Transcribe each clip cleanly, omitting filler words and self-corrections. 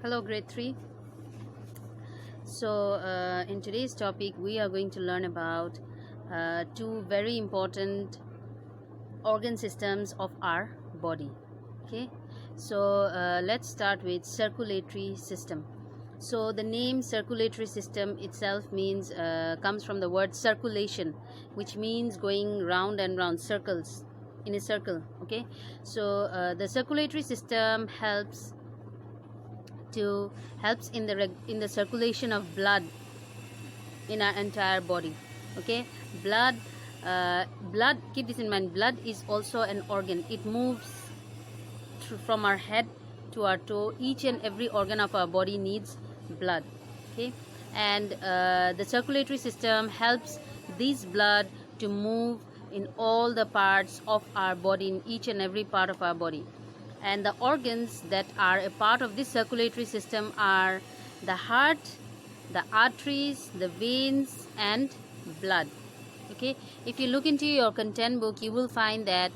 Hello, grade 3. In today's topic, we are going to learn about two very important organ systems of our body. Okay, let's start with circulatory system. So, the name circulatory system itself means comes from the word circulation, which means going round and round, circles in a circle. Okay, the circulatory system helps in the circulation of blood in our entire body. Okay, blood, keep this in mind, blood is also an organ. It moves from our head to our toe. Each and every organ of our body needs blood. Okay, and the circulatory system helps this blood to move in all the parts of our body, in each and every part of our body. And the organs that are a part of this circulatory system are the heart, the arteries, the veins, and blood. Okay, if you look into your content book, you will find that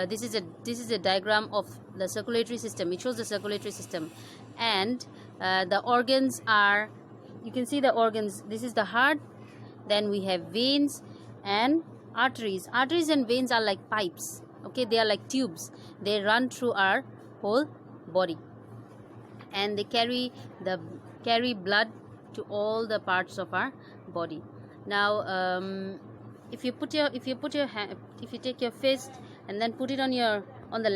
this is a diagram of the circulatory system. It shows the circulatory system, and the organs are, you can see the organs. This is the heart, then we have veins and arteries. Arteries and veins are like pipes. Okay, they are like tubes. They run through our whole body, and they carry blood to all the parts of our body. Now, if you take your fist and then put it on the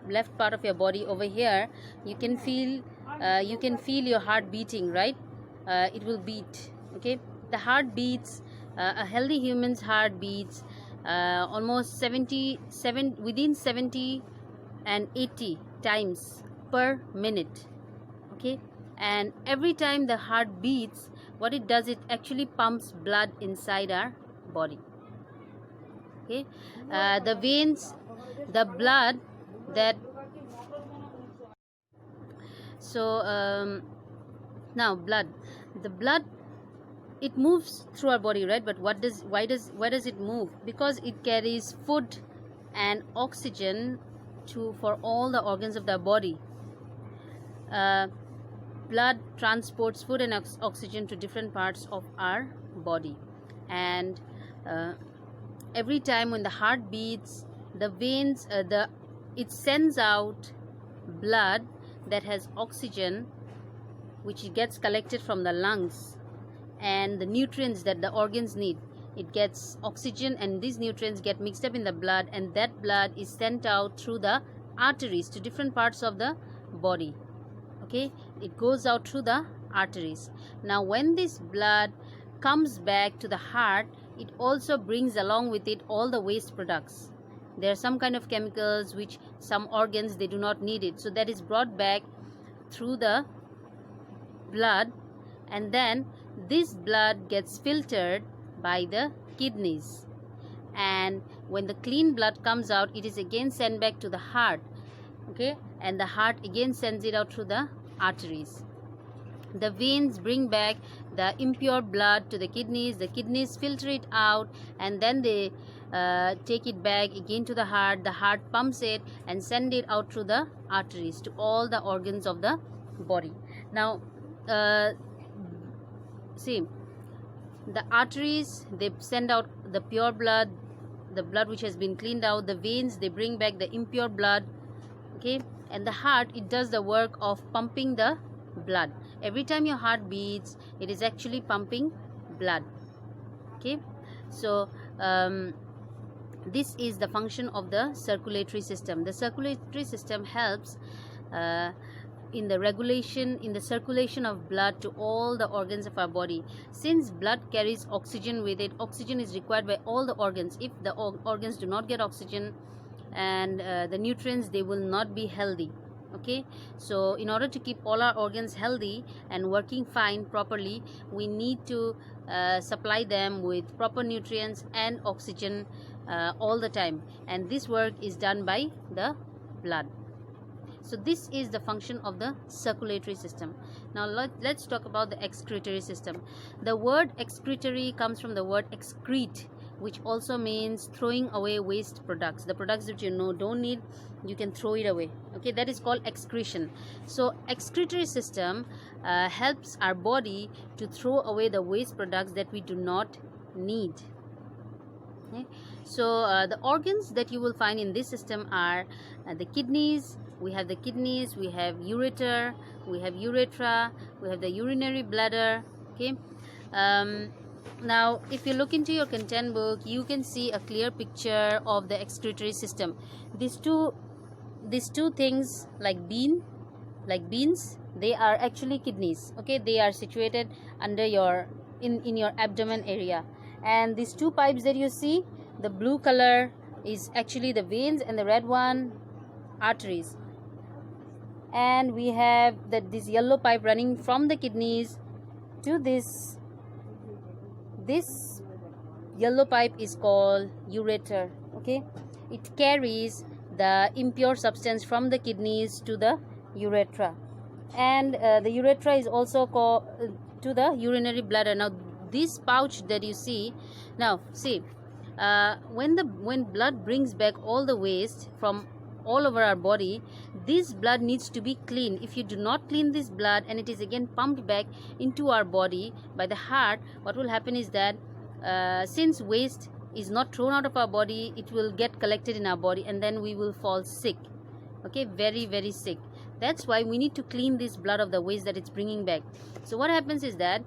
left part of your body over here, you can feel your heart beating, right? It will beat. Okay, the heart beats. A healthy human's heart beats almost within 70 and 80 times per minute. Okay, and every time the heart beats, what it does, it actually pumps blood inside our body. Okay, the veins, the blood that now the blood, it moves through our body, right? But why does it move? Because it carries food and oxygen for all the organs of the body. Blood transports food and oxygen to different parts of our body, and every time when the heart beats, the veins it sends out blood that has oxygen, which gets collected from the lungs, and the nutrients that the organs need. It gets oxygen, and these nutrients get mixed up in the blood, and that blood is sent out through the arteries to different parts of the body. Okay, it goes out through the arteries. Now, when this blood comes back to the heart, it also brings along with it all the waste products. There are some kind of chemicals which some organs, they do not need it, so that is brought back through the blood, and then this blood gets filtered by the kidneys, and when the clean blood comes out, it is again sent back to the heart. Okay, and the heart again sends it out through the arteries. The veins bring back the impure blood to the kidneys filter it out, and then they take it back again to the heart pumps it and send it out through the arteries to all the organs of the body. Now, see, the arteries, they send out the pure blood, the blood which has been cleaned out. The veins, they bring back the impure blood. Okay, and the heart, it does the work of pumping the blood. Every time your heart beats, it is actually pumping blood. Okay, so this is the function of the circulatory system. The circulatory system helps in the circulation of blood to all the organs of our body. Since blood carries oxygen with it, oxygen is required by all the organs. If the organs do not get oxygen and the nutrients, they will not be healthy. Okay, so in order to keep all our organs healthy and working fine properly, we need to supply them with proper nutrients and oxygen all the time, and this work is done by the blood. So this is the function of the circulatory system. Now let's talk about the excretory system. The word excretory comes from the word excrete, which also means throwing away waste products. The products that you know don't need, you can throw it away. Okay, that is called excretion. So excretory system helps our body to throw away the waste products that we do not need. Okay. So the organs that you will find in this system are the kidneys. We have the kidneys, we have ureter, we have urethra, we have the urinary bladder. Okay. Now if you look into your content book, you can see a clear picture of the excretory system. These two things like beans, they are actually kidneys. Okay, they are situated under your in your abdomen area. And these two pipes that you see, the blue color is actually the veins and the red one arteries. And we have this yellow pipe running from the kidneys to this yellow pipe is called ureter. Okay, it carries the impure substance from the kidneys to the urethra, and the urethra is also called to the urinary bladder. Now this pouch that you see, now see, when blood brings back all the waste from all over our body, this blood needs to be clean. If you do not clean this blood and it is again pumped back into our body by the heart, what will happen is that since waste is not thrown out of our body, it will get collected in our body and then we will fall sick. Okay, very, very sick. That's why we need to clean this blood of the waste that it's bringing back. So what happens is that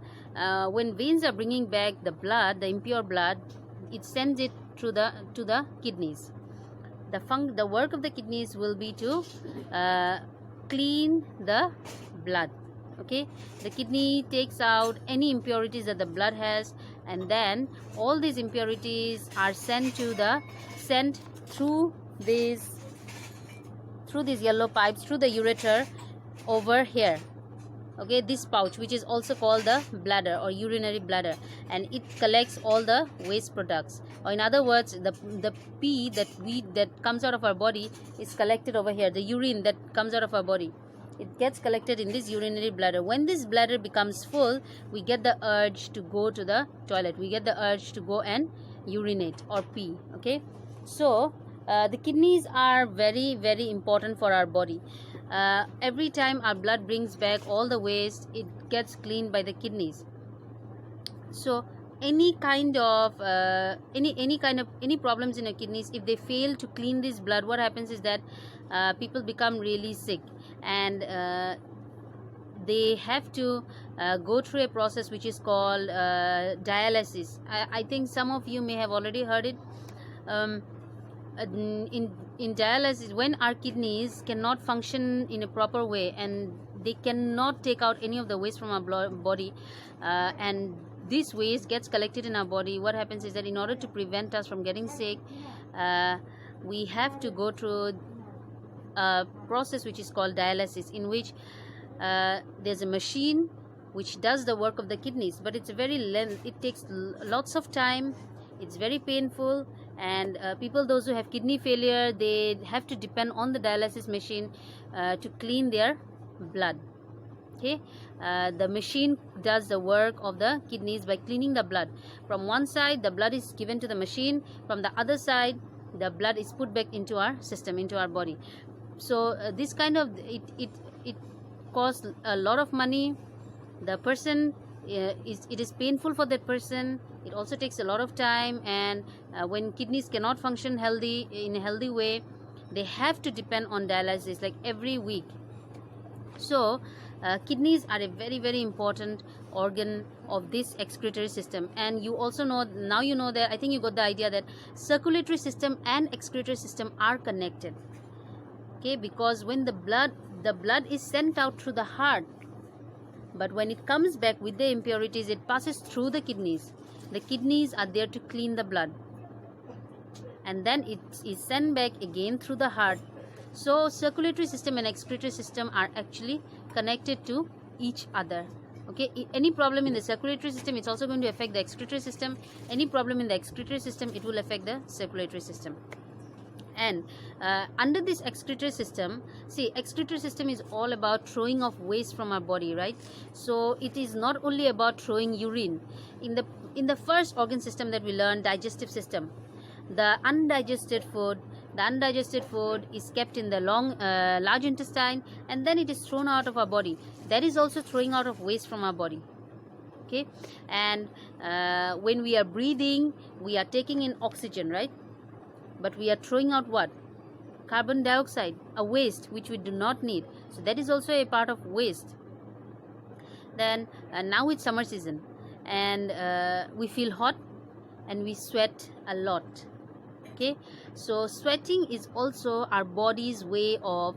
when veins are bringing back the blood, the impure blood, it sends it to the kidneys. The work of the kidneys will be to clean the blood. Okay, the kidney takes out any impurities that the blood has, and then all these impurities are sent through these yellow pipes, through the ureter over here. Okay, this pouch, which is also called the bladder or urinary bladder, and it collects all the waste products, or in other words, the pee that comes out of our body is collected over here. The urine that comes out of our body, it gets collected in this urinary bladder. When this bladder becomes full, we get the urge to go to the toilet, we get the urge to go and urinate or pee. Okay, so the kidneys are very, very important for our body. Every time our blood brings back all the waste, it gets cleaned by the kidneys. So any kind of any problems in your kidneys, if they fail to clean this blood, what happens is that people become really sick, and they have to go through a process which is called dialysis. I think some of you may have already heard it. In dialysis, when our kidneys cannot function in a proper way and they cannot take out any of the waste from our body, and this waste gets collected in our body, what happens is that in order to prevent us from getting sick, we have to go through a process which is called dialysis, in which there's a machine which does the work of the kidneys, but it's it takes lots of time, it's very painful, and those who have kidney failure, they have to depend on the dialysis machine to clean their blood. Okay, the machine does the work of the kidneys by cleaning the blood. From one side, the blood is given to the machine, from the other side, the blood is put back into our system, into our body. So this kind of it costs a lot of money. The person it is painful for that person. It also takes a lot of time, and when kidneys cannot function in a healthy way, they have to depend on dialysis like every week. So kidneys are a very, very important organ of this excretory system. And you also know, now you know that, I think you got the idea that circulatory system and excretory system are connected. Okay, because when the blood is sent out through the heart, but when it comes back with the impurities, it passes through the kidneys. The kidneys are there to clean the blood, and then it is sent back again through the heart. So circulatory system and excretory system are actually connected to each other. Okay, any problem in the circulatory system, it's also going to affect the excretory system. Any problem in the excretory system, it will affect the circulatory system. And under this excretory system, see, excretory system is all about throwing off waste from our body, right? So it is not only about throwing urine. in the first organ system that we learned, digestive system, the undigested food is kept in the large intestine, and then it is thrown out of our body. That is also throwing out of waste from our body. Okay, and when we are breathing, we are taking in oxygen, right? But we are throwing out what? Carbon dioxide, a waste which we do not need. So that is also a part of waste. Then now it's summer season, and we feel hot and we sweat a lot. Okay, so sweating is also our body's way of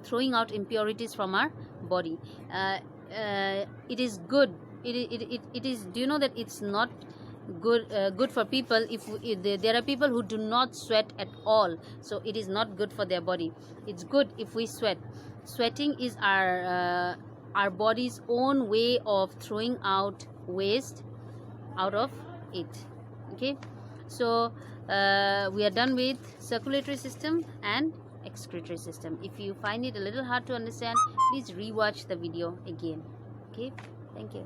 throwing out impurities from our body. It is good. It is. Do you know that it's not good for people if there are people who do not sweat at all? So it is not good for their body. It's good if we sweat. Sweating is our body's own way of throwing out waste out of it. Okay, so we are done with circulatory system and excretory system. If you find it a little hard to understand, please rewatch the video again. Okay, thank you.